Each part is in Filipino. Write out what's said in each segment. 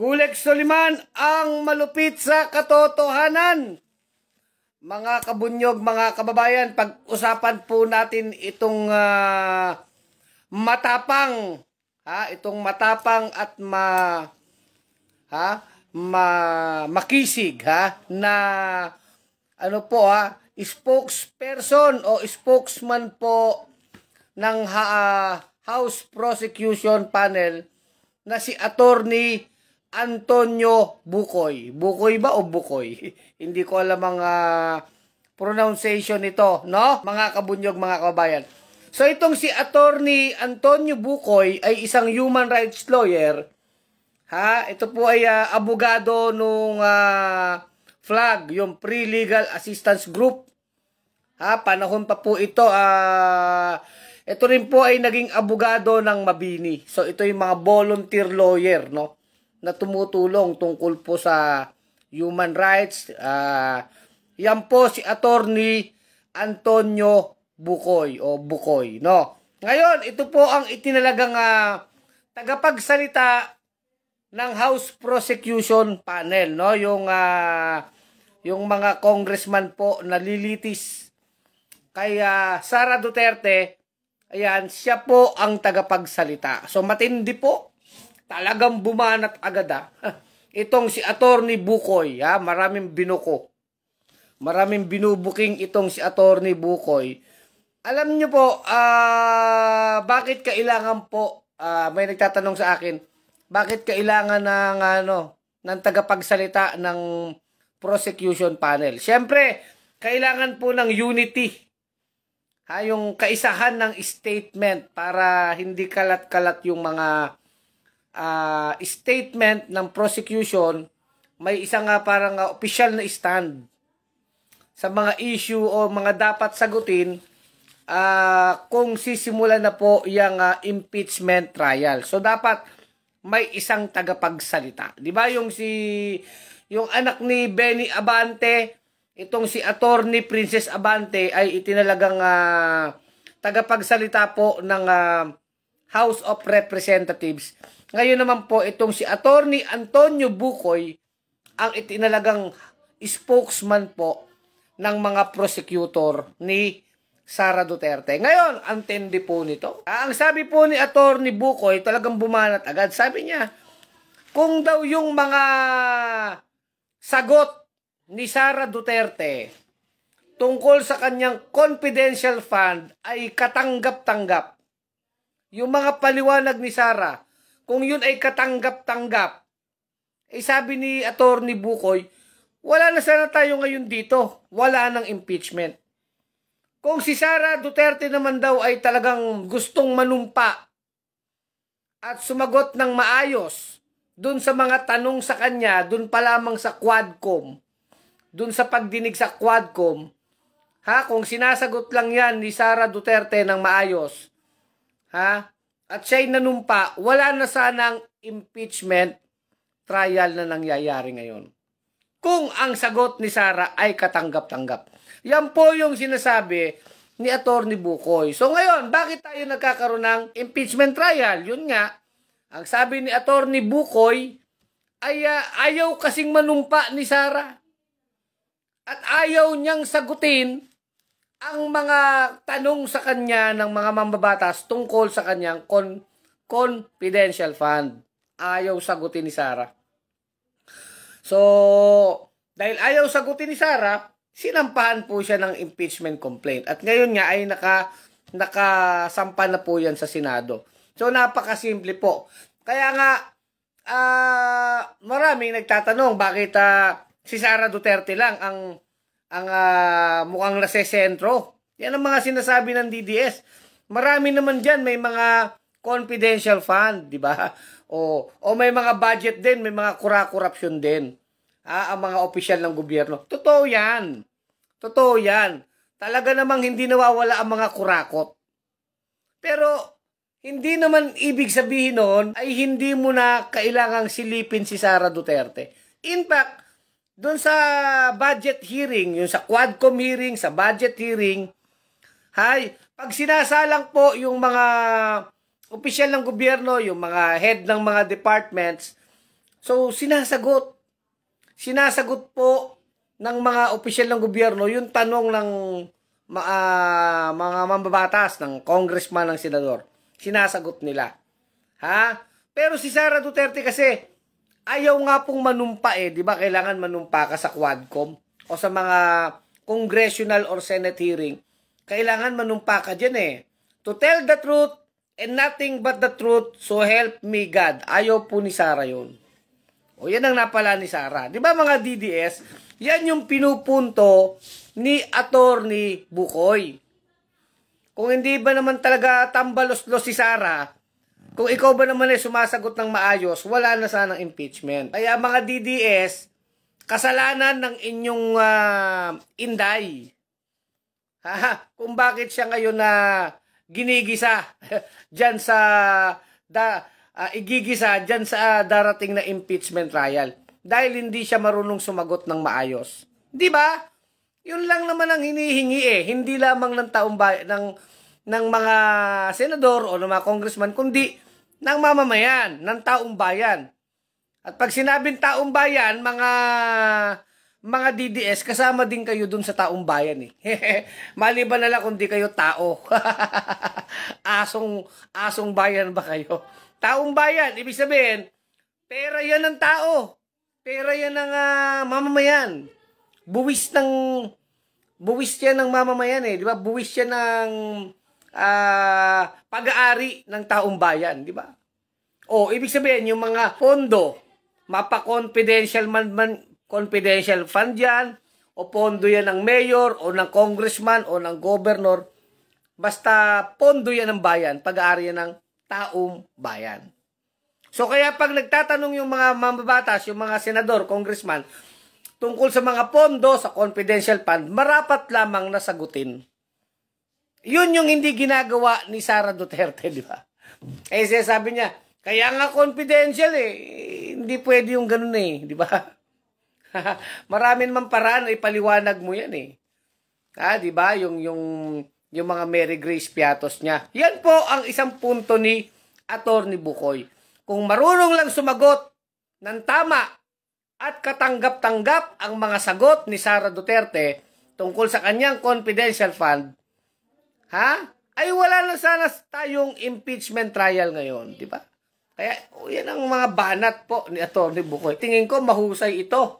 Kulex Soliman ang malupit sa katotohanan. Mga kabunyog, mga kababayan, pag-usapan po natin itong matapang, itong matapang at makisig na spokesperson o spokesman po ng House Prosecution Panel na si Attorney Antonio Bukoy. Bukoy ba o Bukoy? Hindi ko alam ang pronunciation nito, no? Mga kabunyog, mga kababayan. So itong si Attorney Antonio Bukoy ay isang human rights lawyer. Ito po ay abogado nung FLAG, yung Pre-Legal Assistance Group. Panahon pa po ito. Ito rin po ay naging abogado ng Mabini. So ito yung mga volunteer lawyer, no, na tumutulong tungkol po sa human rights. Yan po si Attorney Antonio Bukoy o Bukoy, no. Ngayon, ito po ang itinalagang tagapagsalita ng House Prosecution Panel, no, yung mga congressman po na lilitis kay Sara Duterte. Ayan, siya po ang tagapagsalita. So matindi po. Talagang bumanat agad itong si Attorney Bukoy, maraming binuko. Maraming binubuking itong si Attorney Bukoy. Alam niyo po, bakit kailangan po, may nagtatanong sa akin, bakit kailangan ng tagapagsalita ng prosecution panel? Siyempre, kailangan po ng unity. Yung kaisahan ng statement para hindi kalat-kalat yung mga statement ng prosecution. May isang parang official na stand sa mga issue o mga dapat sagutin kung sisimula na po yung impeachment trial. So dapat may isang tagapagsalita. 'Di ba yung anak ni Benny Abante, itong si Attorney Princess Abante ay itinalagang tagapagsalita po ng House of Representatives. Ngayon naman po itong si Attorney Antonio Bukoy ang itinalagang spokesman po ng mga prosecutor ni Sara Duterte. Ngayon, ang tindi po nito. Ang sabi po ni Attorney Bukoy, talagang bumanat agad. Sabi niya, kung daw yung mga sagot ni Sara Duterte tungkol sa kanyang confidential fund ay katanggap-tanggap, yung mga paliwanag ni Sara, kung yun ay katanggap-tanggap, sabi ni Attorney Bukoy, wala na sana tayo ngayon dito. Wala nang impeachment. Kung si Sara Duterte naman daw ay talagang gustong manumpa at sumagot ng maayos dun sa mga tanong sa kanya, dun pa lamang sa Quadcom, dun sa pagdinig sa Quadcom, kung sinasagot lang yan ni Sara Duterte ng maayos, at siya'y nanumpa, wala na sanang impeachment trial na nangyayari ngayon. Kung ang sagot ni Sara ay katanggap-tanggap. Yan po yung sinasabi ni Attorney Bukoy. So ngayon, bakit tayo nagkakaroon ng impeachment trial? Yun nga, ang sabi ni Attorney Bukoy ay ayaw kasing manumpa ni Sara. At ayaw niyang sagutin ang mga tanong sa kanya ng mga mambabatas tungkol sa kanyang confidential fund. Ayaw sagutin ni Sara. So, dahil ayaw sagutin ni Sara, sinampahan po siya ng impeachment complaint. At ngayon nga ay nakasampa na po yan sa Senado. So, napakasimple po. Kaya nga, maraming nagtatanong bakit si Sara Duterte lang ang mukhang nasesentro. Yan ang mga sinasabi ng DDS. Marami naman dyan, may mga confidential fund, di ba? O may mga budget din, may mga korupsyon din. Ang mga opisyal ng gobyerno. Totoo yan. Totoo yan. Talaga namang hindi nawawala ang mga kurakot. Pero, hindi naman ibig sabihin noon ay hindi mo na kailangang silipin si Sara Duterte. In fact, doon sa budget hearing, yung sa Quadcom hearing, sa budget hearing, pag sinasalang po yung mga opisyal ng gobyerno, yung mga head ng mga departments, So, sinasagot. Sinasagot po ng mga opisyal ng gobyerno yung tanong ng mga mambabatas, ng congressman, ng senador. Sinasagot nila. Ha? Pero si Sara Duterte kasi, ayaw nga pong manumpa eh. Di ba kailangan manumpa ka sa Quadcom o sa mga congressional or Senate hearing. Kailangan manumpa ka dyan eh. To tell the truth and nothing but the truth, so help me God. Ayaw po ni Sara yun. O yan ang napala ni Sara. Di ba mga DDS, yan yung pinupunto ni Attorney Bukoy. Kung hindi ba naman talaga tambalos-los si Sara, kung ikaw ba naman ay sumasagot ng maayos, wala na sanang impeachment. Kaya mga DDS, kasalanan ng inyong inday. Kung bakit siya ngayon na ginigisa dyan sa igigisa dyan sa darating na impeachment trial dahil hindi siya marunong sumagot ng maayos. Di ba? Yun lang naman ang hinihingi eh. Hindi lamang ng taong bayan, ng mga senador o ng mga congressman, kundi ng mamamayan, ng taong bayan. At pag sinabing taong bayan, mga DDS, kasama din kayo dun sa taong bayan eh. Maliban na lang kung di kayo tao. Asong bayan ba kayo? Taong bayan, ibig sabihin, pera yan ng tao. Pera yan ng mamamayan. Buwis yan ng mamamayan eh, di ba? Buwis yan ng pag-aari ng taong bayan, di ba? O, ibig sabihin, yung mga pondo, mapa-confidential confidential fund yan, o pondo yan ng mayor, o ng congressman, o ng governor, basta pondo yan ng bayan, pag-aari yan ng taong bayan. So kaya pag nagtatanong yung mga mambabatas, yung mga senador, congressman, tungkol sa mga pondo, sa confidential fund, marapat lamang na sagutin. Yun yung hindi ginagawa ni Sara Duterte, di ba? Eh sabi niya, kaya nga confidential eh, hindi pwede yung ganun eh, di ba? Marami naman paraan, ipaliwanag mo yan eh. Di ba? Yung mga Mary Grace Piatos niya. Yan po ang isang punto ni Attorney Bukoy. Kung marunong lang sumagot ng tama at katanggap-tanggap ang mga sagot ni Sara Duterte tungkol sa kanyang confidential fund, ay wala na sana tayong impeachment trial ngayon, di ba? Kaya yan ang mga banat po ni Attorney Bukoy. Tingin ko mahusay ito.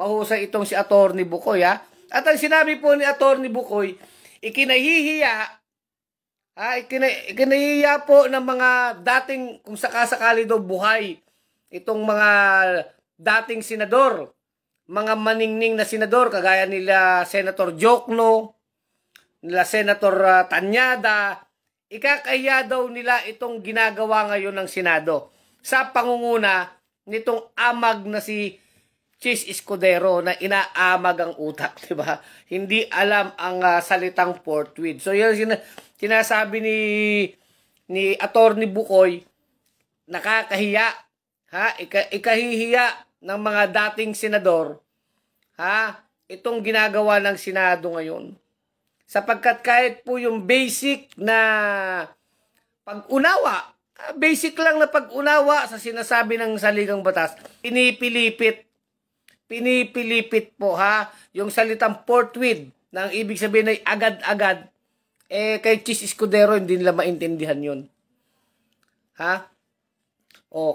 Mahusay itong si Attorney Bukoy, ha? At ang sinabi po ni Attorney Bukoy, ikinahihiya po ng mga dating, kung sakasakali daw buhay, itong mga dating senador, mga maningning na senador, kagaya nila Senator Jokno, nila Senator Tanyada, ikakahiya daw nila itong ginagawa ngayon ng Senado sa pangunguna nitong amag na si Chis Escudero na inaamag ang utak, di ba? Hindi alam ang salitang forthwith. So yun sinasabi ni Attorney Bukoy, nakakahiya, ikahihiya ng mga dating senador, itong ginagawa ng Senado ngayon. Sapagkat kahit po yung basic na pag-unawa, basic lang na pag-unawa sa sinasabi ng saligang batas, pinipilipit po yung salitang forthwith na ang ibig sabihin ay agad-agad, kay Chis Escudero hindi nila maintindihan yun.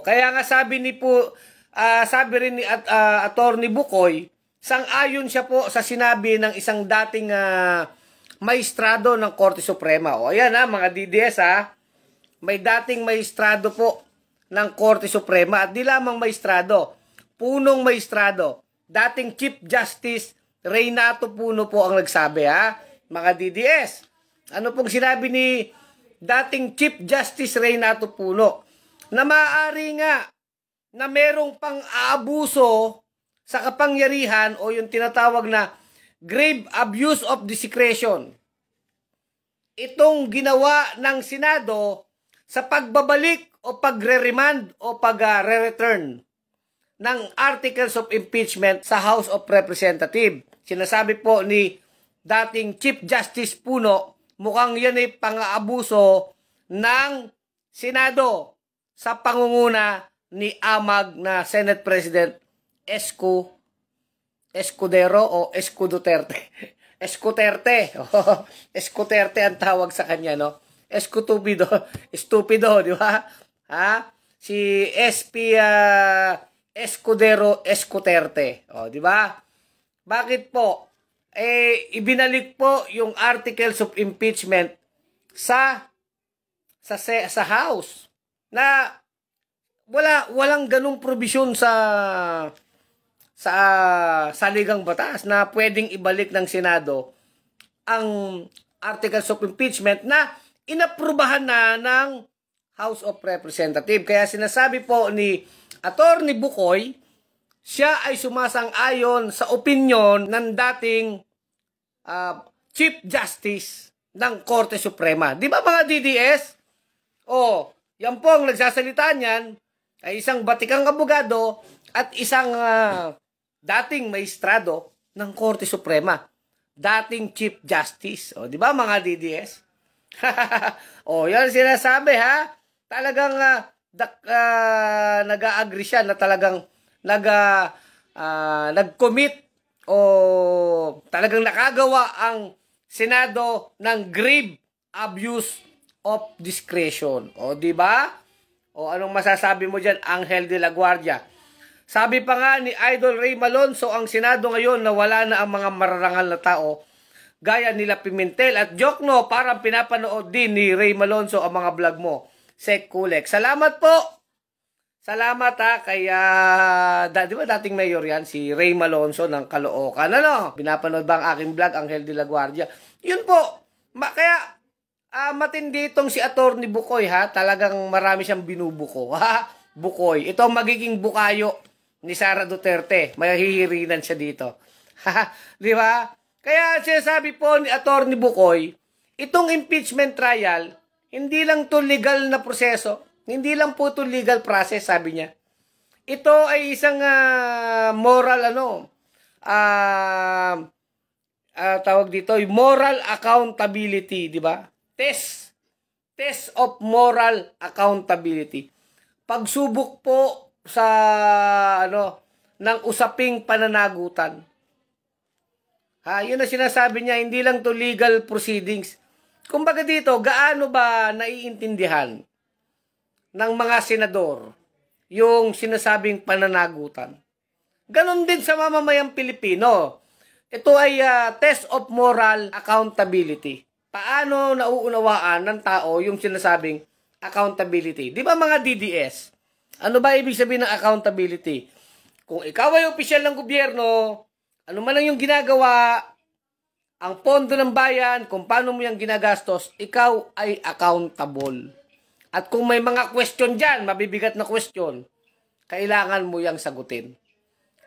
Kaya nga sabi rin ni Attorney Bukoy, sang-ayon siya po sa sinabi ng isang dating maestrado ng Korte Suprema. Ayan mga DDS may dating maestrado po ng Korte Suprema at di lamang maestrado, punong maestrado. Dating Chief Justice Reynato Puno po ang nagsabi, mga DDS. Ano pong sinabi ni dating Chief Justice Reynato Puno? Na maaari nga na merong pang-aabuso sa kapangyarihan o yung tinatawag na grave abuse of discretion. Itong ginawa ng Senado sa pagbabalik o pagre-remand o pag-re-return ng articles of impeachment sa House of Representatives. Sinasabi po ni dating Chief Justice Puno, mukhang yan ay pang-aabuso ng Senado sa pangunguna ni AMAG na Senate President Escudero o Escuduterte. Escuterte. Escuterte ang tawag sa kanya, no? Escutupido. Estupido, di ba? Ha? Si SP Escudero Escuterte. O, di ba? Bakit po? Ibinalik po yung articles of impeachment sa House na walang ganung probisyon sa saligang batas na pwedeng ibalik ng Senado ang articles of impeachment na inaprubahan na ng House of Representatives. Kaya sinasabi po ni Atty. Bukoy, siya ay sumasang-ayon sa opinyon ng dating Chief Justice ng Korte Suprema. Di ba mga DDS? Yan po ang nagsasalita niyan ay isang batikang abogado at isang dating maestrado ng Korte Suprema. Dating Chief Justice. Di ba mga DDS? Yan sinasabi ha. Talagang nag-agree siya na talagang nag-commit o talagang nakagawa ang Senado ng grave abuse of discretion. Di ba? Anong masasabi mo diyan, Angel de la Guardia? Sabi pa nga ni Idol Ray Malonzo, ang Senado ngayon na wala na ang mga mararangal na tao gaya nila Pimentel at Jokno, parang pinapanood din ni Ray Malonzo ang mga vlog mo. Sek Kulek. Salamat po. Salamat kay di ba dating mayor yan, si Ray Malonzo ng Caloocan. Pinapanood ba ang aking vlog, Angel de la Guardia? Yun po. Kaya matindi itong si Atty. Bukoy ha. Talagang marami siyang binubuko. Bukoy. Ito ang magiging bukayo ni Sara Duterte. Mahihirinan siya dito. Di ba? Kaya sinasabi po ni Atty. Bukoy, itong impeachment trial, hindi lang to legal na proseso. Hindi lang po ito legal process, sabi niya. Ito ay isang moral, tawag dito, moral accountability, di ba? Test of moral accountability. Pagsubok po sa, ng usaping pananagutan. Yun na sinasabi niya, hindi lang to legal proceedings. Kumbaga dito, gaano ba naiintindihan ng mga senador yung sinasabing pananagutan? Ganon din sa mamamayang Pilipino. Ito ay test of moral accountability. Paano nauunawaan ng tao yung sinasabing accountability? Di ba mga DDS? Ano ba ibig sabihin ng accountability? Kung ikaw ay opisyal ng gobyerno, ano man lang yung ginagawa, ang pondo ng bayan, kung paano mo yung ginagastos, ikaw ay accountable. At kung may mga question dyan, mabibigat na question, kailangan mo yung sagutin.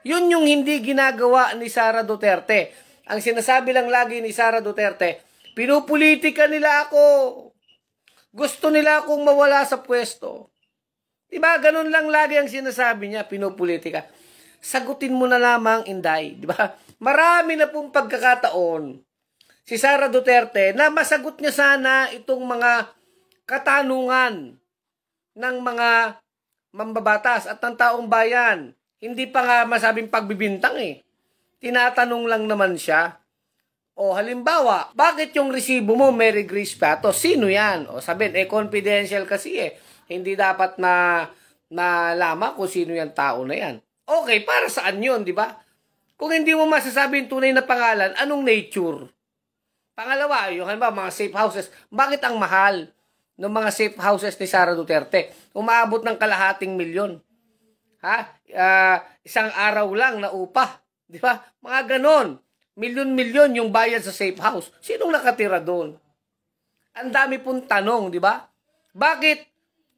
Yun yung hindi ginagawa ni Sara Duterte. Ang sinasabi lang lagi ni Sara Duterte, pinupolitika nila ako. Gusto nila akong mawala sa pwesto. Diba? Ganun lang lagi ang sinasabi niya, pinupolitika. Sagutin mo na lamang, Inday. Diba? Marami na pong pagkakataon si Sara Duterte na masagot niya sana itong mga katanungan ng mga mambabatas at ng taong bayan. Hindi pa nga masabing pagbibintang Tinatanong lang naman siya. Halimbawa, bakit yung resibo mo Mary Grace Piato? Sino yan? Sabihin, confidential kasi Hindi dapat malaman kung sino yung tao na yan. Okay, para saan yun, di ba? Kung hindi mo masasabi yung tunay na pangalan, anong nature? Pangalawa, yung mga safe houses. Bakit ang mahal ng mga safe houses ni Sara Duterte? Umaabot ng kalahating milyon. Isang araw lang na upa. Di ba? Mga ganon. Milyon-milyon yung bayad sa safe house. Sinong nakatira doon? Ang dami pong tanong, di ba?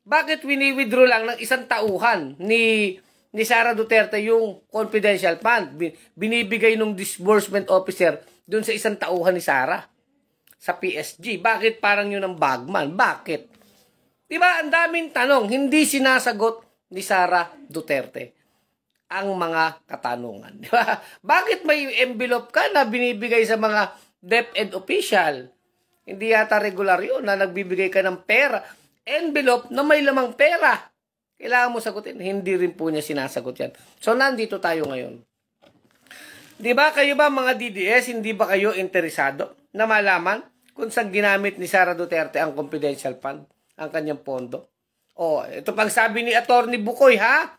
Bakit wini-withdraw lang ng isang tauhan ni Sara Duterte yung confidential fund? Binibigay ng disbursement officer doon sa isang tauhan ni Sara sa PSG. Bakit parang yun ang bagman? Bakit? Diba? Ang daming tanong. Hindi sinasagot ni Sara Duterte ang mga katanungan. Diba? Bakit may envelope ka na binibigay sa mga DepEd official? Hindi yata regular yun na nagbibigay ka ng pera. Envelope na may lamang pera. Kailangan mo sagutin. Hindi rin po niya sinasagot yan. So, nandito tayo ngayon. Di ba kayo ba mga DDS, hindi ba kayo interesado na malaman kung saan ginamit ni Sara Duterte ang confidential fund, ang kanyang pondo? O, ito pang sabi ni Atty. Bukoy, ha?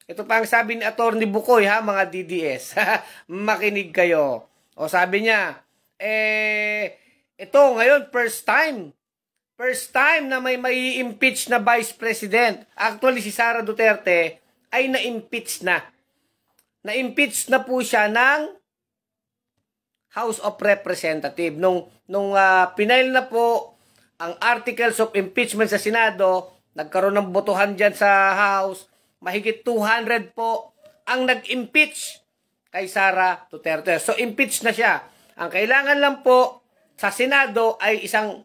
Ito pang sabi ni Atty. Bukoy, ha, mga DDS. Makinig kayo. O, sabi niya, ito ngayon, first time na may impeach na Vice President. Actually, si Sara Duterte ay na-impeach na. Na-impeach na po siya ng House of Representatives. Nung pinail na po ang articles of impeachment sa Senado, nagkaroon ng botohan dyan sa House, mahigit 200 po ang nag-impeach kay Sara Duterte. So, impeach na siya. Ang kailangan lang po sa Senado ay isang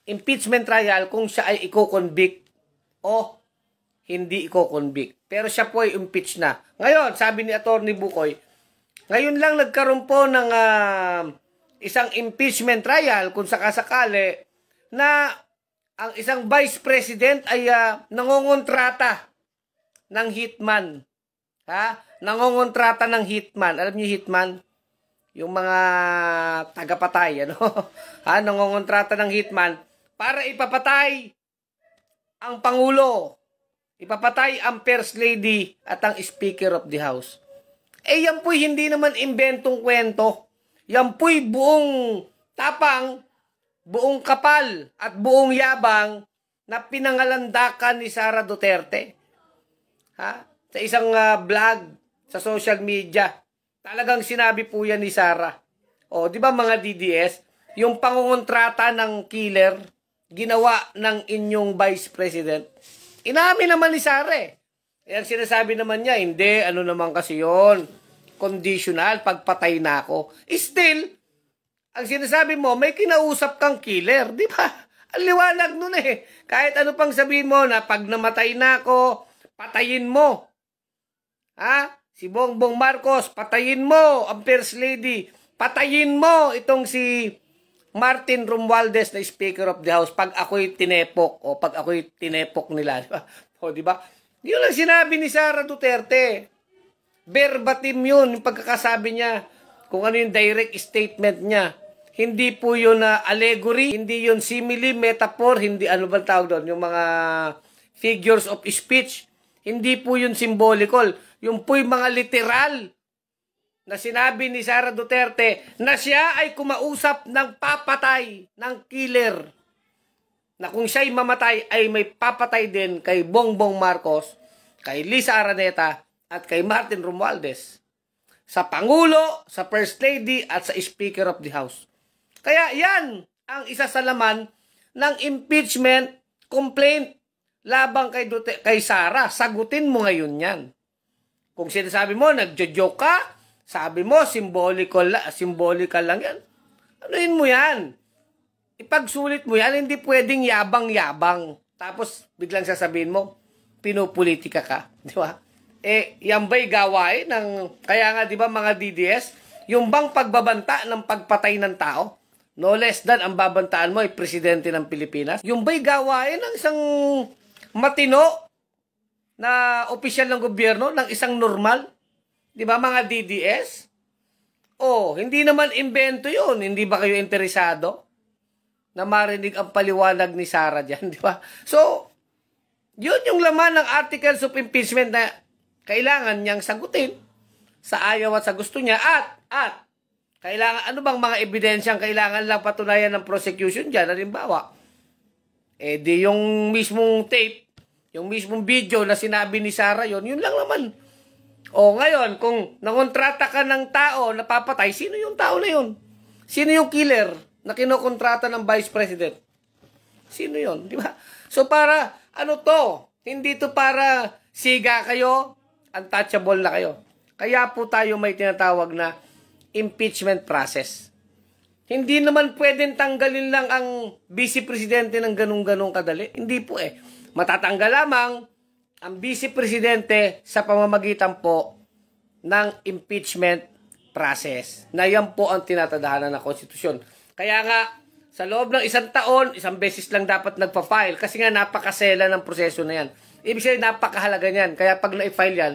impeachment trial kung siya ay iko-convict o hindi iko-convict. Pero siya po ay impeach na. Ngayon, sabi ni Atty. Bukoy, ngayon lang nagkaroon po ng isang impeachment trial kung sakasakali na ang isang Vice President ay nangongontrata ng hitman. Ha? Nangongontrata ng hitman. Alam niyo hitman? Yung mga tagapatay, ano? Ha? Nangongontrata ng hitman para ipapatay ang Pangulo. Ipapatay ang First Lady at ang Speaker of the House. Yan po'y hindi naman inventong kwento. Yan po'y buong tapang, buong kapal at buong yabang na pinangalandakan ni Sara Duterte. Ha? Sa isang vlog sa social media. Talagang sinabi po yan ni Sara. O, di ba mga DDS, yung pangungontrata ng killer, ginawa ng inyong Vice President. Inamin naman ni Sara eh. Yan sinasabi naman niya, hindi, ano naman kasi yon, conditional, pagpatay na ako. Still, ang sinasabi mo, may kinausap kang killer, di ba? Ang liwanag nun eh. Kahit ano pang sabihin mo na pag namatay na ako, patayin mo. Ha? Si Bongbong Marcos, patayin mo ang First Lady. Patayin mo itong si Martin Romualdez na Speaker of the House pag ako'y tinepok o pag ako'y tinepok nila. Diba? O, diba? Yun lang sinabi ni Sara Duterte. Verbatim yun, yung pagkakasabi niya. Kung ano yung direct statement niya. Hindi po yun na allegory, hindi yun simile, metaphor, hindi ano ba tawag doon, yung mga figures of speech. Hindi po yun symbolical. Yung po yung mga literal na sinabi ni Sara Duterte na siya ay kumausap ng papatay, ng killer. Na kung siya'y mamatay ay may papatay din kay Bongbong Marcos, kay Lisa Araneta at kay Martin Romualdez. Sa Pangulo, sa First Lady at sa Speaker of the House. Kaya yan ang isa sa laman ng impeachment complaint labang kay Sara. Sagutin mo ngayon yan. Kung sinasabi mo, nagjo-joke ka, sabi mo, symbolical lang yan. Anuhin mo yan? Ipagsulit mo yan, hindi pwedeng yabang-yabang. Tapos, biglang sasabihin mo, pinupolitika ka. Di ba? Yan ba'y gawain ng, kaya nga, di ba mga DDS, yung bang pagbabanta ng pagpatay ng tao, no less than ang babantaan mo ay presidente ng Pilipinas, yung ba'y gawain ng isang matino na opisyal ng gobyerno, ng isang normal? Di ba mga DDS? Hindi naman invento yun. Hindi ba kayo interesado na marinig ang paliwanag ni Sara dyan? Di ba? So, yun yung laman ng articles of impeachment na kailangan niyang sagutin sa ayaw at sa gusto niya. At kailangan, ano bang mga ebidensyang kailangan lang patunayan ng prosecution dyan? Halimbawa, di yung mismong tape, yung mismong video na sinabi ni Sara yun lang naman. Ngayon, kung nangontrata ka ng tao na papatay, sino yung tao na yun? Sino yung killer na kinokontrata ng Vice President? Sino yun? Di ba? So, para, ano to? Hindi to para siga kayo, untouchable na kayo. Kaya po tayo may tinatawag na impeachment process. Hindi naman pwedeng tanggalin lang ang Vice Presidente ng ganung-ganung kadali. Hindi po eh. Matatanggal lamang ang Vice Presidente sa pamamagitan po ng impeachment process. Na yan po ang tinatadahanan ng konstitusyon. Kaya nga, sa loob ng isang taon, isang beses lang dapat nagpa-file kasi nga napakasela ng proseso na yan. Ibig sabihin, napakahalaga niyan. Kaya pag na-file yan,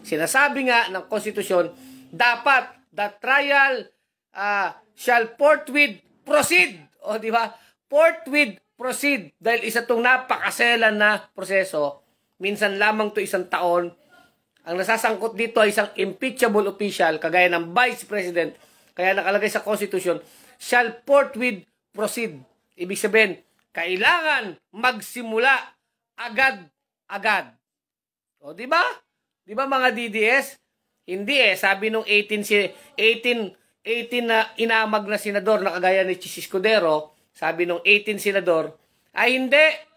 sinasabi nga ng konstitusyon, dapat the trial shall forthwith proceed. O, di ba? Forthwith proceed. Dahil isa itong napakaselan na proseso, minsan lamang to 1 taon. Ang nasasangkot dito ay isang impeachable official, kagaya ng Vice President, kaya nakalagay sa konstitusyon, shall forthwith proceed. Ibig sabihin, kailangan magsimula agad-agad. O, di ba? Di ba mga DDS? Hindi sabi nung 18 na inamag na senador na kagaya ni Chis Escudero, sabi nung 18 senador, ay hindi.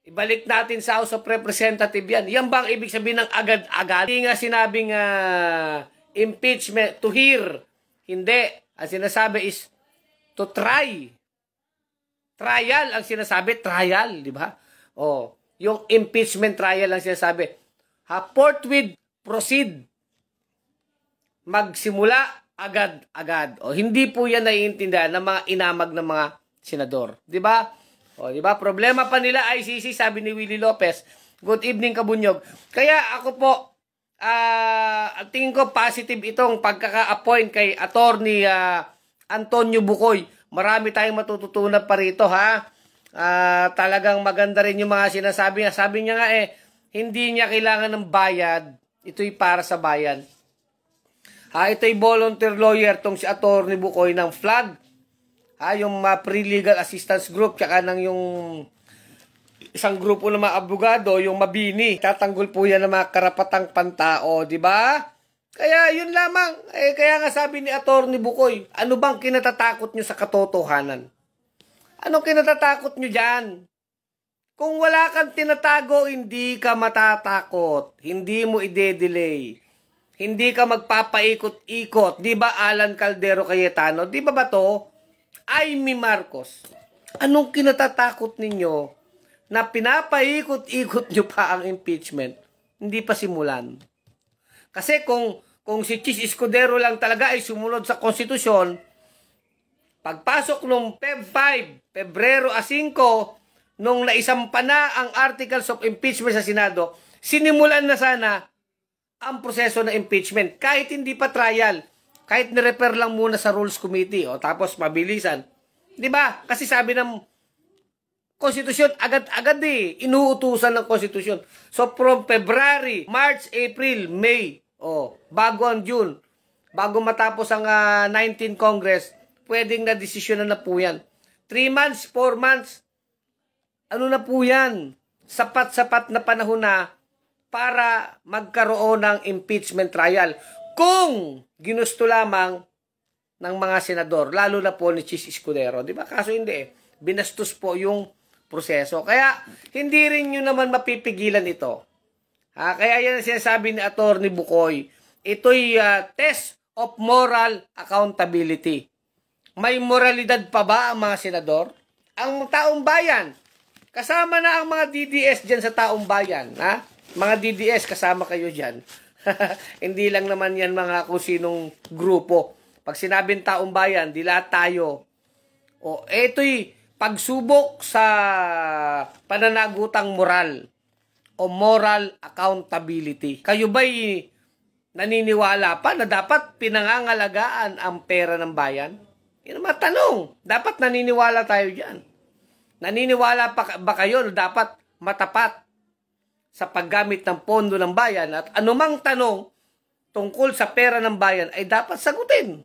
Ibalik natin sa House of Representative yan. Yan bang ibig sabihin ng agad-agad? Hindi nga sinabing impeachment to hear. Hindi. Ang sinasabi is to try. Trial ang sinasabi. Trial, di ba? O, yung impeachment trial ang sinasabi. Forthwith proceed. Magsimula agad-agad. O, hindi po yan naiintindihan ng mga inamag ng mga senador. Di ba? O, di ba? Problema pa nila ICC, sabi ni Willie Lopez. Good evening, Kabunyog. Kaya ako po, tingin ko positive itong pagkaka-appoint kay Attorney Antonio Bukoy. Marami tayong matututunan pa rito, ha? Talagang maganda rin yung mga sinasabi niya. Sabi niya nga hindi niya kailangan ng bayad. Ito'y para sa bayan. Ito'y volunteer lawyer tong si Attorney Bukoy ng FLAG. Yung pre-legal assistance group, tsaka ng yung isang grupo ng mga abogado, yung Mabini. Tatanggol po yan ng mga karapatang pantao, di ba? Kaya yun lamang. Kaya nga sabi ni Attorney Bukoy, ano bang kinatatakot nyo sa katotohanan? Anong kinatatakot nyo dyan? Kung wala kang tinatago, hindi ka matatakot. Hindi mo ide-delay. Hindi ka magpapaikot-ikot. Di ba Alan Caldero Cayetano? Di ba ba to? Amy Marcos. Anong kinatatakot ninyo na pinapaikot-ikot nyo pa ang impeachment? Hindi pa simulan. Kasi kung si Chis Escudero lang talaga ay sumunod sa konstitusyon, pagpasok nung Pebrero 5, nung naisampa na ang articles of impeachment sa Senado, sinimulan na sana ang proseso ng impeachment. Kahit hindi pa trial, kahit nirefer lang muna sa Rules Committee, tapos mabilisan. Di ba? Kasi sabi ng konstitusyon, agad-agad inuutusan ng konstitusyon. So from February, March, April, May, bago ang June, bago matapos ang 19th Congress, pwedeng na desisyon na po yan. 3 months, 4 months, ano na po yan? Sapat-sapat na panahon na para magkaroon ng impeachment trial. Kung ginusto lamang ng mga senador, lalo na po ni Chis Escudero. Di ba? Kaso hindi binastos po yung proseso. Kaya hindi rin nyo naman mapipigilan ito. Kaya yan ang sinasabi ni Attorney Bukoy. Ito'y test of moral accountability. May moralidad pa ba ang mga senador? Ang taong bayan, kasama na ang mga DDS dyan sa taong bayan. Mga DDS, kasama kayo dyan. Hindi lang naman yan mga kung sinong grupo. Pag sinabing taong bayan, di lahat tayo. Ito'y pagsubok sa pananagutang moral o moral accountability. Kayo ba'y naniniwala pa na dapat pinangangalagaan ang pera ng bayan? Yan ang matanong. Dapat naniniwala tayo dyan. Naniniwala ba kayo na dapat matapat sa paggamit ng pondo ng bayan at anumang tanong tungkol sa pera ng bayan ay dapat sagutin?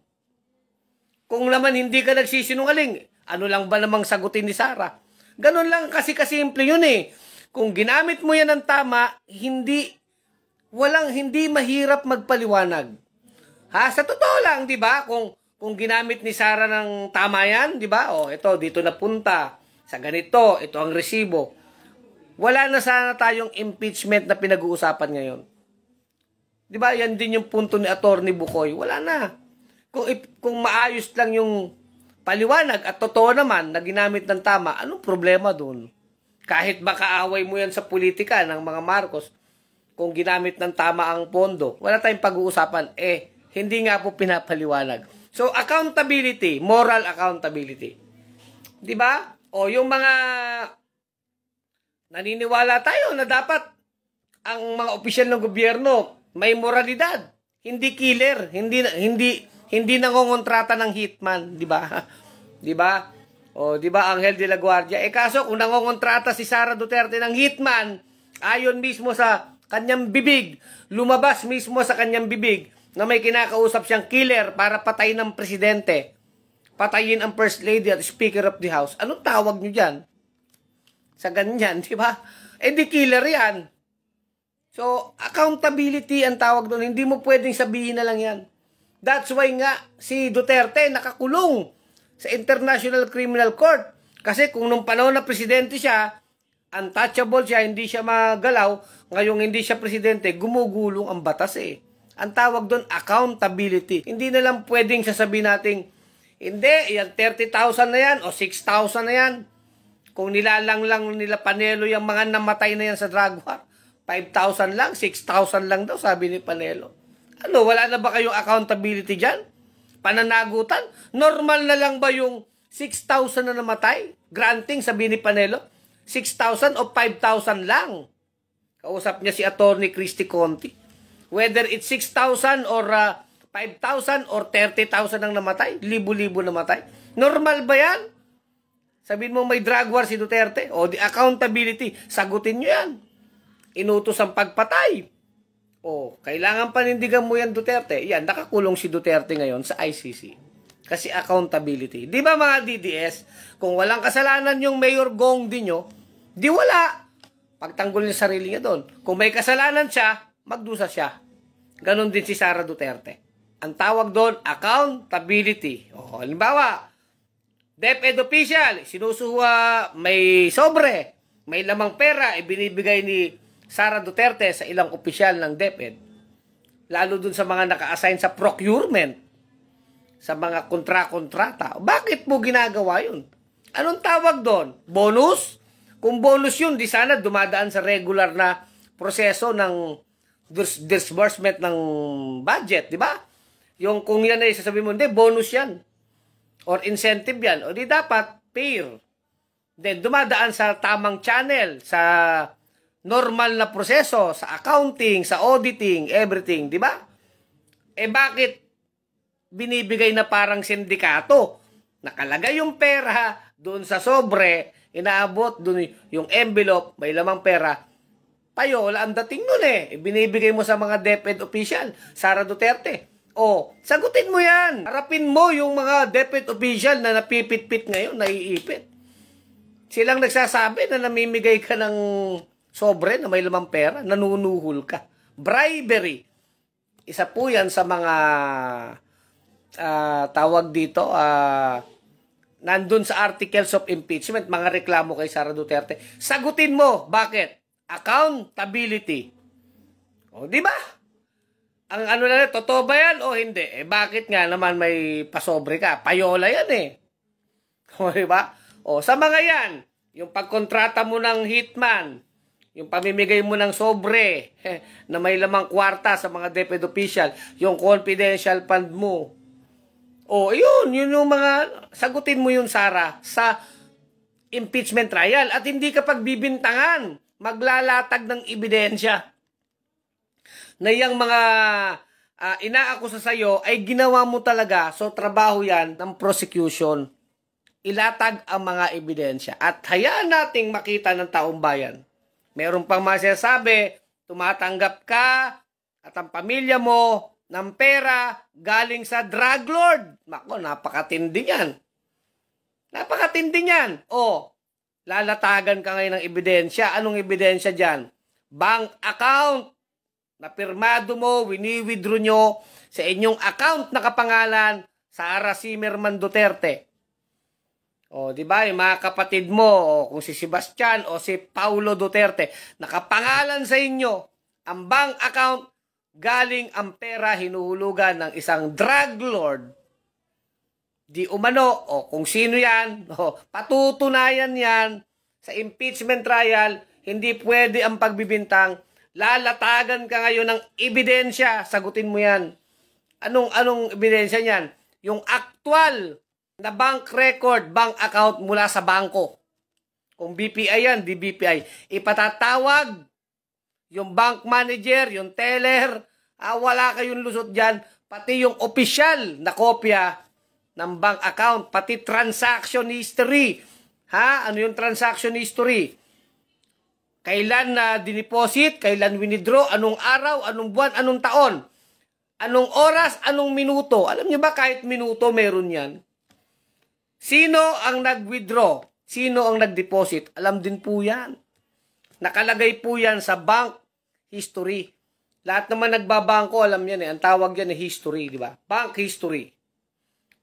Kung naman hindi ka nagsisinungaling, ano lang ba namang sagutin ni Sara? Ganun lang kasi kasimple yun Kung ginamit mo yan ng tama, hindi mahirap magpaliwanag. Sa totoo lang, di ba? Kung ginamit ni Sara ng tama yan, di ba? Ito, dito napunta. Sa ganito, ito ang resibo. Wala na sana tayong impeachment na pinag-uusapan ngayon. Di ba? Yan din yung punto ni Attorney Bukoy. Wala na. Kung maayos lang yung paliwanag at totoo naman na ginamit ng tama, anong problema dun? Kahit baka away mo yan sa politika ng mga Marcos, kung ginamit ng tama ang pondo, wala tayong pag-uusapan. Hindi nga po pinapaliwanag. So, accountability, moral accountability. Di ba? Yung mga naniniwala tayo na dapat ang mga opisyal ng gobyerno may moralidad, hindi killer, hindi nangongontrata ng hitman, di ba? Di ba? O, di ba, Angel de la Guardia? Kaso kung nangongontrata si Sara Duterte ng hitman, ayon mismo sa kanyang bibig, lumabas mismo sa kanyang bibig na may kinakausap siyang killer para patayin ng presidente, patayin ang First Lady at Speaker of the House. Anong tawag nyo dyan? Sa ganyan, di ba? Di killer yan. So, accountability ang tawag doon. Hindi mo pwedeng sabihin na lang yan. That's why nga si Duterte nakakulong sa International Criminal Court. Kasi kung nung panahon na presidente siya, untouchable siya, hindi siya magalaw, ngayong hindi siya presidente, gumugulong ang batas eh. Ang tawag doon, accountability. Hindi na lang pwedeng sasabihin natin, hindi, yan 30,000 na yan o 6,000 na yan. Kung nilalang lang nila Panelo yung mga namatay na yan sa drug war, 5,000 lang, 6,000 lang daw, sabi ni Panelo. Ano, wala na ba kayong accountability dyan? Pananagutan? Normal na lang ba yung 6,000 na namatay? Granting, sabi ni Panelo, 6,000 o 5,000 lang. Kausap niya si Attorney Christy Conti. Whether it's 6,000 or 5,000 or 30,000 ang namatay, libo-libo namatay. Normal ba yan? Sabihin mo may drug war si Duterte. O the accountability, sagutin nyo yan. Inutos ang pagpatay. O, kailangan panindigan mo yan Duterte. Yan, nakakulong si Duterte ngayon sa ICC. Kasi accountability. Di ba mga DDS, kung walang kasalanan yung Mayor Gong Dinyo, di wala. Pagtanggol niya sarili niya doon. Kung may kasalanan siya, magdusa siya. Ganon din si Sara Duterte. Ang tawag doon, accountability. O, halimbawa, DepEd official, sinusuha, may sobre, may lamang pera, ibinibigay ni Sara Duterte sa ilang opisyal ng DepEd. Lalo dun sa mga naka-assign sa procurement, sa mga kontrata. Bakit mo ginagawa yun? Anong tawag doon? Bonus? Kung bonus yun, di sana dumadaan sa regular na proseso ng disbursement ng budget, di ba? Yung kung yan ay sasabihin mo, hindi, bonus yan. Or incentive yan. O di dapat, fair. Then, dumadaan sa tamang channel, sa normal na proseso, sa accounting, sa auditing, everything, di ba? Bakit binibigay na parang sindikato? Nakalagay yung pera doon sa sobre, inaabot doon yung envelope, may lamang pera. Payola ang dating nun eh. Binibigay mo sa mga DepEd official, Sara Duterte. O, sagutin mo yan. Harapin mo yung mga DepEd official na napipit-pit ngayon, naiipit. Silang nagsasabi na namimigay ka ng sobre na may lamang pera, nanunuhol ka. Bribery. Isa po yan sa mga tawag dito, nandun sa articles of impeachment, mga reklamo kay Sara Duterte. Sagutin mo. Bakit? Accountability. O, di ba? Ang ano na, totoo ba yan o hindi? Bakit nga naman may pasobre ka? Payola yan eh. O, di ba? O, sa mga yan, yung pagkontrata mo ng hitman, yung pamimigay mo ng sobre na may lamang kwarta sa mga DepEd official, yung confidential fund mo. O, yun yung mga, sagutin mo yun, Sara, sa impeachment trial. At hindi ka pagbibintangan, maglalatag ng ebidensya na yung mga inaakusa sa'yo ay ginawa mo talaga. So, trabaho yan ng prosecution. Ilatag ang mga ebidensya. At hayaan nating makita ng taong bayan. Meron pang masasabi, tumatanggap ka at ang pamilya mo ng pera galing sa drug lord. Nako, napakatindi yan. Napakatindi yan. O, lalatagan ka ngayon ng ebidensya. Anong ebidensya dyan? Bank account na pirmado mo, wini-withdraw nyo sa inyong account na kapangalan Sara Zimmerman Duterte. O, di ba, yung mga kapatid mo, o kung si Sebastian o si Paulo Duterte, nakapangalan sa inyo ang bank account, galing ang pera hinuhulugan ng isang drug lord. Di umano, o kung sino yan, o patutunayan yan sa impeachment trial, hindi pwede ang pagbibintang, lalatagan ka ngayon ng ebidensya, sagutin mo yan. Anong ebidensya niyan? Yung actual na bank record, bank account mula sa bangko. Kung BPI yan, di BPI. Ipatatawag yung bank manager, yung teller, wala kayong lusot dyan. Pati yung official na kopya ng bank account, pati transaction history. Ano yung transaction history? Kailan na dineposit, kailan winidraw, anong araw, anong buwan, anong taon, anong oras, anong minuto. Alam niyo ba kahit minuto meron yan? Sino ang nag-withdraw? Sino ang nag-deposit? Alam din po yan. Nakalagay po yan sa bank history. Lahat naman nagbabangko, alam yan eh. Ang tawag yan eh, history, di ba? Bank history.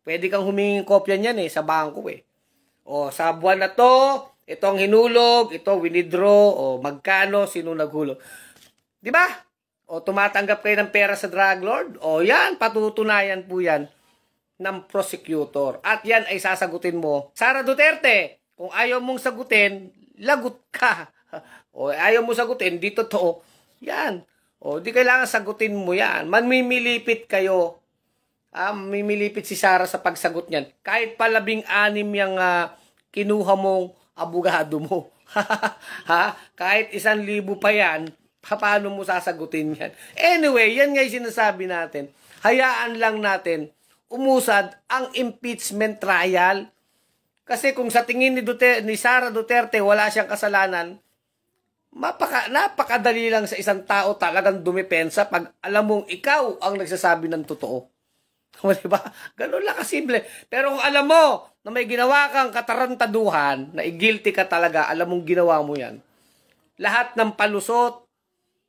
Pwede kang humingi kopya niyan eh, sa bangko eh. O, sa buwan na to, ito ang hinulog, ito winidraw, o magkano, sino naghulog. Di ba? O tumatanggap kayo ng pera sa drug lord, o yan, patutunayan po yan ng prosecutor. At yan ay sasagutin mo. Sara Duterte, kung ayaw mong sagutin, lagot ka. O ayaw mo sagutin, di totoo. Yan. O di kailangan sagutin mo yan. Mamimilipit kayo. Mamimilipit si Sara sa pagsagot niyan. Kahit pa 16 yung kinuha mong abogado mo. Kahit 1,000 pa yan, paano mo sasagutin yan? Anyway, yan nga yung sinasabi natin. Hayaan lang natin umusad ang impeachment trial. Kasi kung sa tingin ni Sara Duterte wala siyang kasalanan, napakadali lang sa isang tao talagang dumepensa pag alam mong ikaw ang nagsasabi ng totoo. Diba? Ganun lang kasimple. Pero kung alam mo na may ginawa kang katarantaduhan, na i-guilty ka talaga, alam mong ginawa mo yan, lahat ng palusot,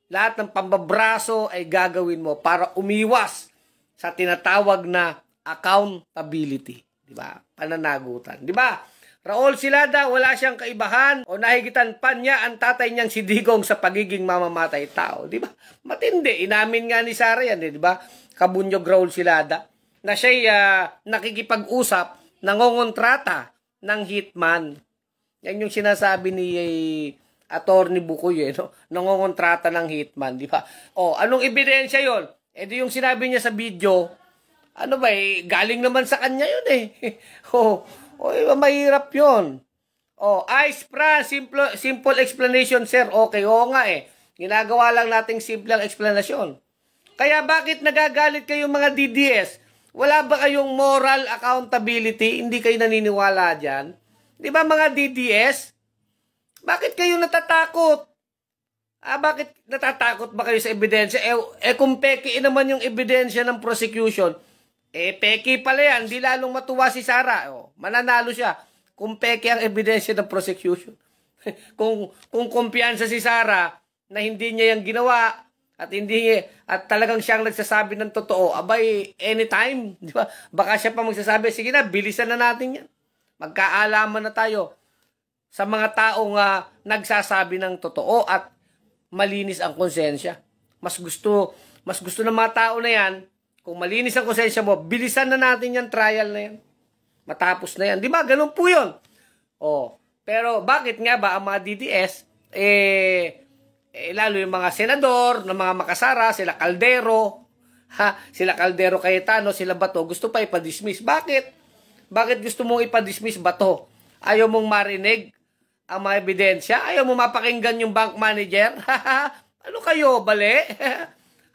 lahat ng pambabraso ay gagawin mo para umiwas sa tinatawag na accountability. Diba? Pananagutan. Diba? Raul Silada, wala siyang kaibahan o nahigitan pa niya ang tatay niyang si Digong sa pagiging mamamatay tao. Diba? Matindi. Inamin nga ni Sara yan. Diba? Kabunyog Raul Silada na siya'y nakikipag-usap, nangongontrata ng hitman. Yan yung sinasabi ni Attorney Bukoy, no? Nangongontrata ng hitman, di ba? O, anong ebidensya yon? Di yung sinabi niya sa video, ano ba galing naman sa kanya yun eh. Mahirap yun. Ice Pra, simple explanation, sir. Okay, oo nga eh. Ginagawa lang nating simpleng explanation. Kaya bakit nagagalit kayong mga DDS? Wala ba kayong moral accountability? Hindi kayo naniniwala dyan? Di ba mga DDS? Bakit kayo natatakot? Bakit natatakot ba kayo sa ebidensya? Kung peki naman yung ebidensya ng prosecution, peki pala yan. Di lalong matuwa si Sara. Mananalo siya. Kung peki ang ebidensya ng prosecution. kung kumpiyansa si Sara na hindi niya yung ginawa, at talagang siyang nagsasabi ng totoo, abay, anytime, di ba? Baka siya pa magsasabi, sige na, bilisan na natin yan. Magkaalaman na tayo sa mga taong nagsasabi ng totoo at malinis ang konsensya. Mas gusto ng mga tao na yan, kung malinis ang konsensya mo, bilisan na natin yan, trial na yan. Matapos na yan. Di ba? Ganun po yun. Pero bakit nga ba ang mga DDS, lalo yung mga senador, ng mga makasara, sila Caldero, sila Caldero Cayetano, sila Bato, gusto pa ipadismiss. Bakit? Bakit gusto mong ipadismiss Bato? Ayaw mong marinig ang mga ebidensya? Ayaw mong mapakinggan yung bank manager? Ano kayo, bali?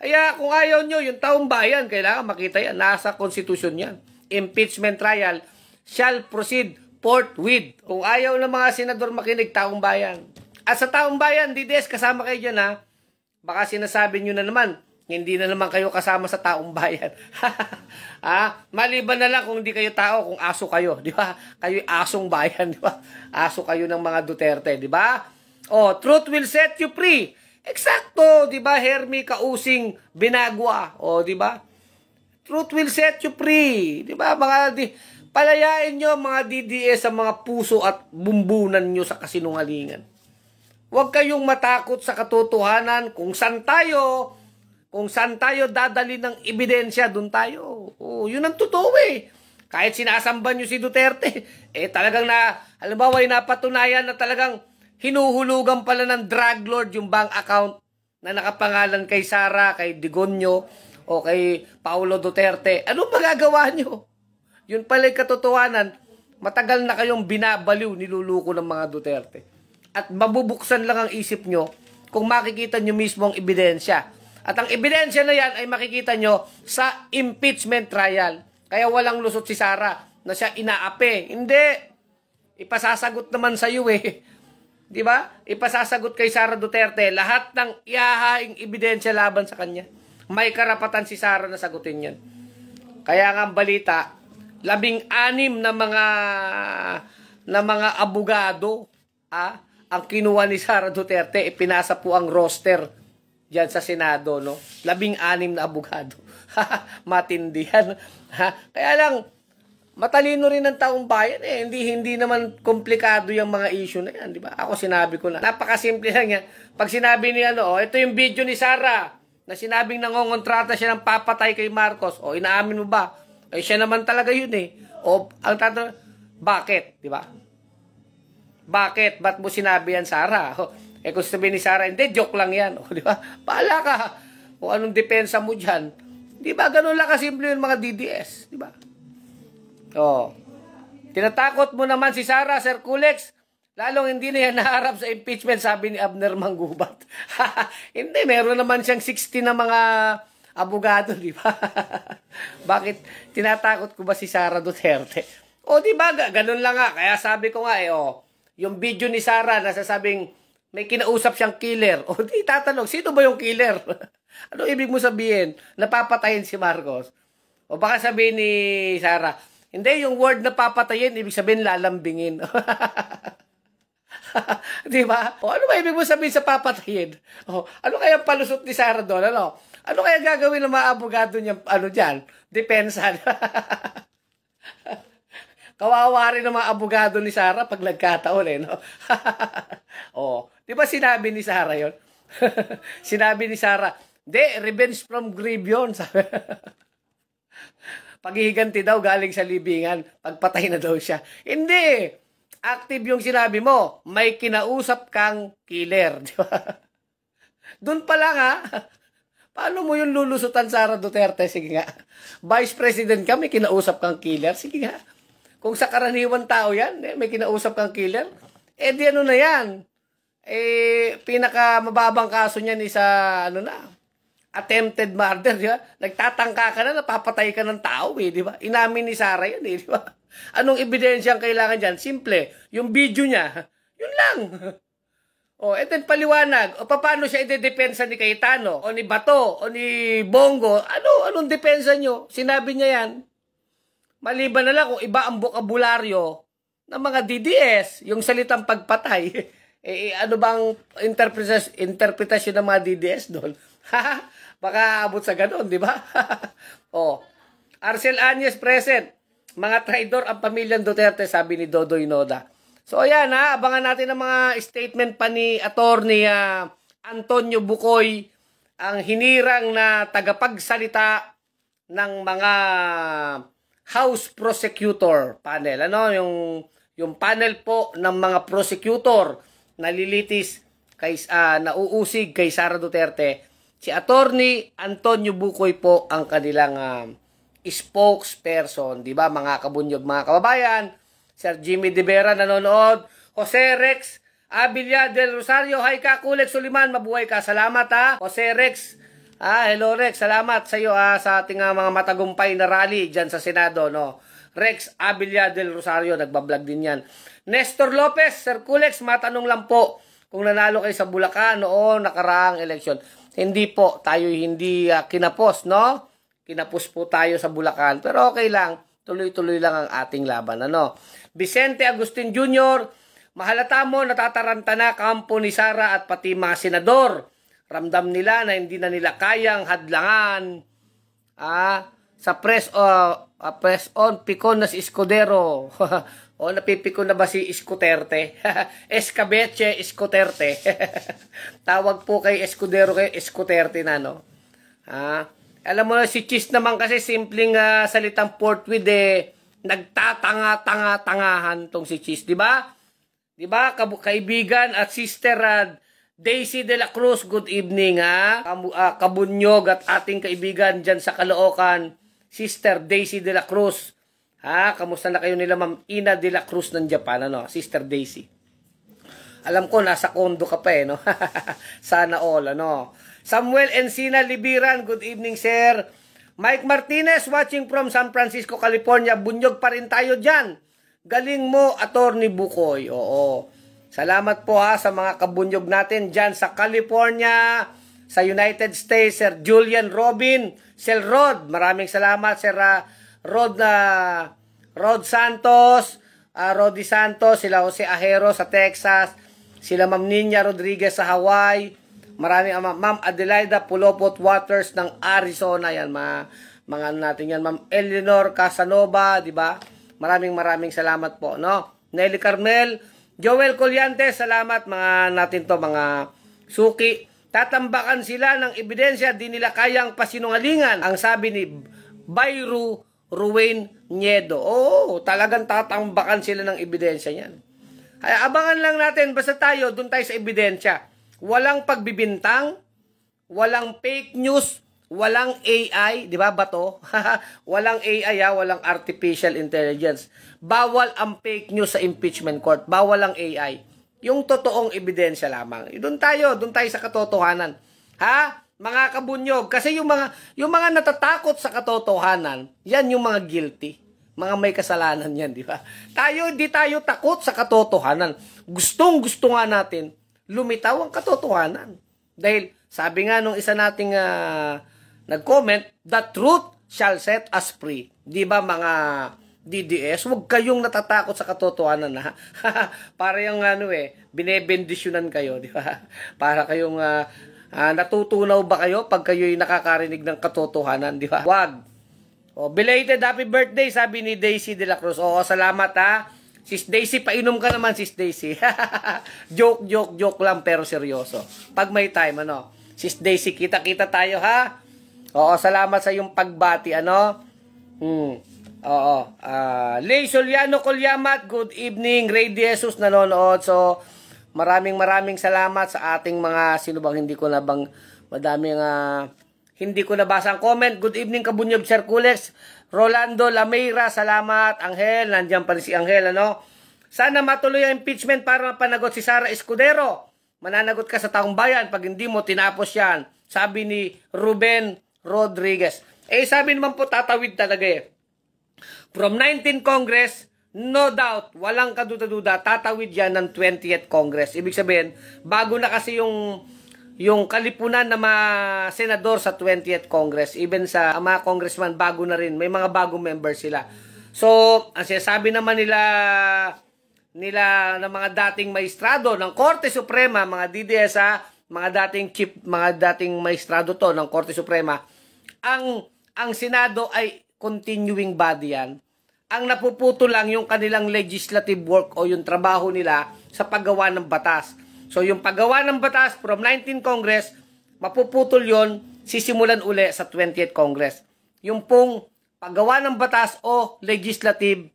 Kaya kung ayaw nyo, yung taong bayan, kailangan makita yan. Nasa konstitusyon yan. Impeachment trial shall proceed forthwith. Kung ayaw ng mga senador makinig, taong bayan. At sa taong bayan, DDS, kasama kayo dyan, ha? Baka sinasabi nyo na naman, hindi na naman kayo kasama sa taong bayan. Maliban na lang kung hindi kayo tao, kung aso kayo, di ba? Kayo asong bayan, di ba? Aso kayo ng mga Duterte, di ba? Truth will set you free. Eksakto, di ba? Hermi Kausing Binagwa, di ba? Truth will set you free, di ba? Palayain nyo mga DDS sa mga puso at bumbunan nyo sa kasinungalingan. Huwag kayong matakot sa katotohanan. Kung saan tayo dadali ng ebidensya, doon tayo. Yun ang totoo eh. Kahit sinasamba nyo si Duterte, talagang halimbawa napatunayan na talagang hinuhulugan pala ng drug lord yung bank account na nakapangalan kay Sara, kay Digonio, o kay Paulo Duterte. Anong magagawa nyo? Yun pala yung katotohanan. Matagal na kayong binabaliw, niluluko ng mga Duterte. At mabubuksan lang ang isip nyo kung makikita nyo mismo ang ebidensya. At ang ebidensya na yan ay makikita nyo sa impeachment trial. Kaya walang lusot si Sara na siya inaapi. Hindi. Ipasasagot naman sa iyo eh. Di ba? Ipasasagot kay Sara Duterte lahat ng ihahaing ebidensya laban sa kanya. May karapatan si Sara na sagutin yan. Kaya nga ang balita, 16 na mga abogado ang kinuha ni Sara Duterte, ipinasa po ang roster diyan sa Senado, no? 16 na abogado. Matindi yan. Kaya lang, matalino rin ng taong bayan eh. Hindi naman komplikado yung mga issue na yan, di ba? Ako sinabi ko na. Napakasimple lang yan. Pag sinabi ni ito yung video ni Sara na sinabing nangongontrata siya ng papatay kay Marcos. Inaamin mo ba? Siya naman talaga yun eh. Ang tatanong, bakit? Di ba? Bakit? Ba't mo sinabi yan, Sara? Kung sabihin ni Sara, hindi, joke lang yan. Di ba? Paala ka. Kung anong depensa mo dyan. Di ba? Ganun lang kasimple yung mga DDS. Di ba? Tinatakot mo naman si Sara, Sir Kulex. Lalong hindi na yan naharap sa impeachment, sabi ni Abner Manggubat. Hindi, meron naman siyang 60 na mga abogado, di ba? Bakit tinatakot ko ba si Sara Duterte? Di ba? Ganun lang nga. Kaya sabi ko nga yung video ni Sara na sasabing may kinausap siyang killer. Di tatanong, sino ba yung killer? Ano ibig mo sabihin? Napapatayin si Marcos. Baka sabihin ni Sara, hindi, yung word na papatayin, ibig sabihin lalambingin. Di ba? Ano ba ibig mo sabihin sa papatayin? Ano kaya palusot ni Sara doon? Ano kaya gagawin ng mga abogado niya, dyan? Depensa. Kawawa rin ng mga abogado ni Sara pag nagkataon no? Di ba sinabi ni Sara yon? Sinabi ni Sara, hindi, revenge from grave yun. Paghihiganti daw galing sa libingan, pagpatay na daw siya. Hindi! Active yung sinabi mo, may kinausap kang killer. Di ba? Doon pa lang Paano mo yung lulusutan, Sara Duterte? Sige nga. Vice President ka, may kinausap kang killer? Sige nga. Kung sa karaniwan tao yan, may kinausap kang killer, di ano na yan? Pinaka mababang kaso niyan is attempted murder, di ba? Nagtatangka ka na, napapatay ka ng tao, di ba? Inamin ni Sara yan, di ba? Anong ebidensya ang kailangan dyan? Simple, yung video niya, yun lang. Then paliwanag, paano siya idedepensa ni Cayetano, o ni Bato, o ni Bongo? Anong depensa nyo? Sinabi niya yan. Maliban na lang kung iba ang bokabularyo ng mga DDS, yung salitang pagpatay, ano bang interpretasyon ng mga DDS doon? Baka abot sa ganun, di ba? Arcel Anyes present. Mga traidor ang pamilyang Duterte, sabi ni Dodoy Noda. So ayan abangan natin ang mga statement pa ni Attorney Antonio Bukoy, ang hinirang na tagapagsalita ng mga House Prosecutor Panel. Yung panel po ng mga prosecutor na lilitis nauusig kay Sara Duterte. Si Attorney Antonio Bukoy po ang kanilang spokesperson, di ba mga kabunyog, mga kababayan? Sir Jimmy De Vera nanonood. Jose Rex Abilia del Rosario, hi ka Kulex Suliman, mabuhay ka. Salamat Jose Rex. Hello Rex, salamat sa iyo sa ating mga matagumpay na rally diyan sa Senado, no. Rex Abilia del Rosario, nagbablog din yan. Nestor Lopez, Sir Kulex, matanong lang po kung nanalo kayo sa Bulacan noong nakaraang eleksyon. Hindi po, tayo hindi kinapos, no? Kinapos po tayo sa Bulacan. Pero okay lang, tuloy-tuloy lang ang ating laban. Vicente Agustin Jr., mahalata mo, natataranta na kampo ni Sara at pati mga senador. Ramdam nila na hindi na nila kayang hadlangan sa press on pikon na si Escudero. Napipikon na ba si Escuterte? Escabeche Escuterte. Tawag po kay Escudero kay Escuterte na, no? Alam mo na, si Cheese naman kasi simpleng salitang Portwid nagtatanga-tanga-tangahan tong si Cheese, di ba? Di ba? Kaibigan at sister Daisy de la Cruz, good evening Kabunyog at ating kaibigan dyan sa Caloocan, Sister Daisy de la Cruz. Kamusta na kayo nila Ma'am Ina de la Cruz ng Japan, Sister Daisy. Alam ko, nasa kondo ka pa eh, no? Sana all, ano? Samuel Encina Libiran, good evening, sir. Mike Martinez, watching from San Francisco, California. Bunyog pa rin tayo dyan. Galing mo, Attorney Bukoy. Oo. Salamat po ha sa mga kabunyog natin dyan sa California, sa United States, Sir Julian Robin, Sir Rod. Maraming salamat, Sir Rod Santos, Rodi Santos, sila Jose Ajero sa Texas, sila Ma'am Ninya Rodriguez sa Hawaii, maraming Ma'am Adelaida Pulopot Waters ng Arizona, yan, mga ano natin yan, Ma'am Eleanor Casanova, di ba? Maraming salamat po, no? Nelly Carmel, Joel Colliantes, salamat mga natin to, mga suki. Tatambakan sila ng ebidensya, di nila kayang pasinungalingan, ang sabi ni Bayru Ruwain Niedo. Oo, talagang tatambakan sila ng ebidensya niyan. Ay, abangan lang natin, basta tayo, dun tayo sa ebidensya. Walang pagbibintang, walang fake news, walang AI, di ba bato? Walang AI walang artificial intelligence. Bawal ang fake news sa impeachment court, bawal ang AI. Yung totoong ebidensya lamang. Doon tayo sa katotohanan. Ha? Mga kabunyog, kasi yung mga natatakot sa katotohanan, yan yung mga guilty. Mga may kasalanan yan, di ba? Hindi tayo takot sa katotohanan. Gustong-gusto nga natin lumitaw ang katotohanan. Dahil sabi nga nung isa nating nag-comment, the truth shall set us free. Di ba mga DDS, huwag kayong natatakot sa katotohanan na. Para yung binebendisyonan kayo, di ba? Para kayong natutunaw ba kayo pag kayo'y nakakarinig ng katotohanan, di ba? Wag. Belated happy birthday, sabi ni Daisy de la Cruz. Oo, salamat ha. Sis Daisy, painom ka naman, Sis Daisy. joke lang pero seryoso. Pag may time, ano? Sis Daisy, kita-kita tayo ha. Oo, salamat sa iyong pagbati, ano? Oo. Lay Soliano Colyamat, good evening. Ray De Jesus nanonood. So, maraming salamat sa ating mga, sino bang hindi ko nabasa ang comment. Good evening, Kabunyog Sir Kulex. Rolando Lameira, salamat. Angel, nandiyan pa rin si Angel, ano? Sana matuloy ang impeachment para mapanagot si Sara Escudero. Mananagot ka sa taong bayan pag hindi mo tinapos yan. Sabi ni Ruben Rodriguez. Sabi naman po, tatawid talaga eh. From 19th Congress, no doubt, walang kaduda-duda, tatawid yan ng 20th Congress. Ibig sabihin, bago na kasi yung kalipunan na mga senador sa 20th Congress, even sa mga congressman, bago na rin. May mga bagong members sila. So, ang sinasabi naman nila ng mga dating maestrado ng Korte Suprema, mga DDS, mga dating maestrado to ng Korte Suprema, ang Senado ay continuing body yan. Ang napuputo lang yung kanilang legislative work o yung trabaho nila sa paggawa ng batas. So, yung paggawa ng batas from 19th Congress, mapuputol yon, sisimulan uli sa 20th Congress. Yung pong paggawa ng batas o legislative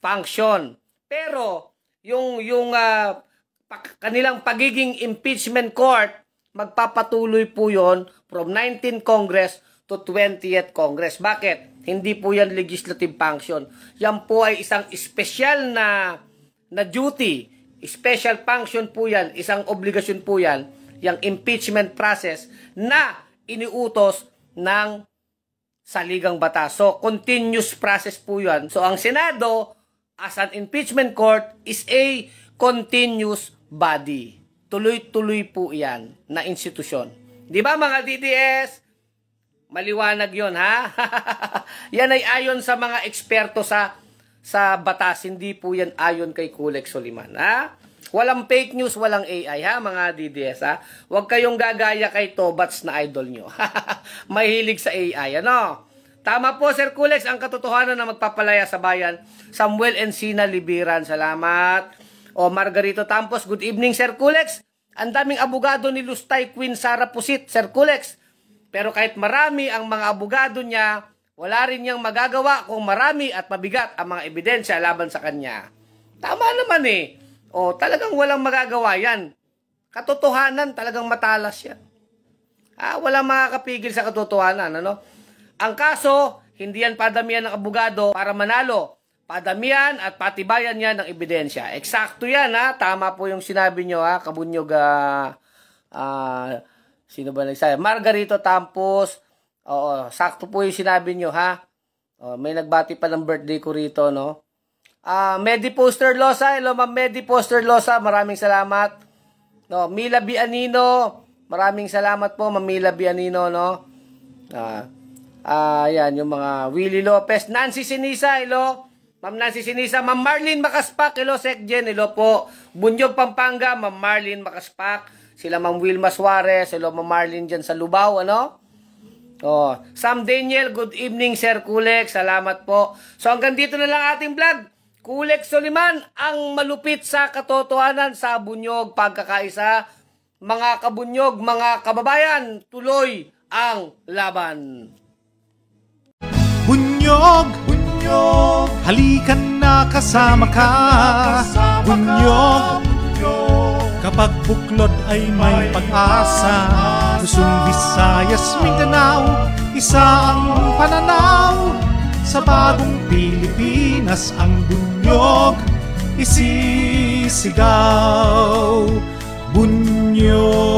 function. Pero, yung kanilang pagiging impeachment court, magpapatuloy po yon from 19th Congress to 20th Congress. Bakit? Hindi po yan legislative function. Yan po ay isang special na duty. Special function po yan. Isang obligasyon po yan. Yung impeachment process na iniutos ng saligang batas. So, continuous process po yan. So, ang Senado, as an impeachment court, is a continuous body. Tuloy-tuloy po yan na institusyon. Di ba mga DDS? Maliwanag yon ha? Yan ay ayon sa mga eksperto sa batas. Hindi po yan ayon kay Kulex Soliman. Ha? Walang fake news, walang AI ha mga DDS ha? Huwag kayong gagaya kay Tobats na idol nyo. Mahilig sa AI. Ano? Tama po Sir Kulex, ang katotohanan na magpapalaya sa bayan. Samuel Encina Libiran, salamat. O Margarito Tampos, good evening Sir Kulex. Ang daming abogado ni Lustay Queen Sara Pusit, Sir Kulex. Pero kahit marami ang mga abogado niya, wala rin niyang magagawa kung marami at mabigat ang mga ebidensya laban sa kanya. Tama naman eh. O talagang walang magagawa yan. Katotohanan, talagang matalas yan. Walang makakapigil sa katotohanan. Ano? Ang kaso, hindi yan padamihan ng abogado para manalo. padamihan at patibayan yan ng ebidensya. Eksakto yan, ha? Tama po yung sinabi nyo, ha? Kabunyog, sino ba nagsabi? Margarito Tampos. Oo, sakto po yung sinabi nyo, ha? May nagbati pa ng birthday ko rito, no? Medi Poster Losa, hello ma'am Medi Poster Losa, maraming salamat. No, Mila Bianino, maraming salamat po, Ma'am Mila Bianino, no? Yan, yung mga Willie Lopez, Nancy Sinisa, hello. Ma'am Nancy Sinisa, Ma'am Marlene Makaspak, hello Sekjen, hello po. Bunyog Pampanga, Ma'am Marlene Makaspak. Sila Ma'am Wilma Suarez, hello Ma'am Marlene dyan sa Lubao, ano? Sam Daniel, good evening Sir Kulek, salamat po. So hanggang dito na lang ating vlog. Kulek Soliman, ang malupit sa katotohanan sa bunyog pagkakaisa. Mga kabunyog, mga kababayan, tuloy ang laban. Bunyog, bunyog, halikan na kasama ka. Bunyog, kapag buklod ay may pag-asa. Luzon, Visayas, Mindanao, isa ang pananaw. Sa bagong Pilipinas ang bunyog isisigaw. Bunyog.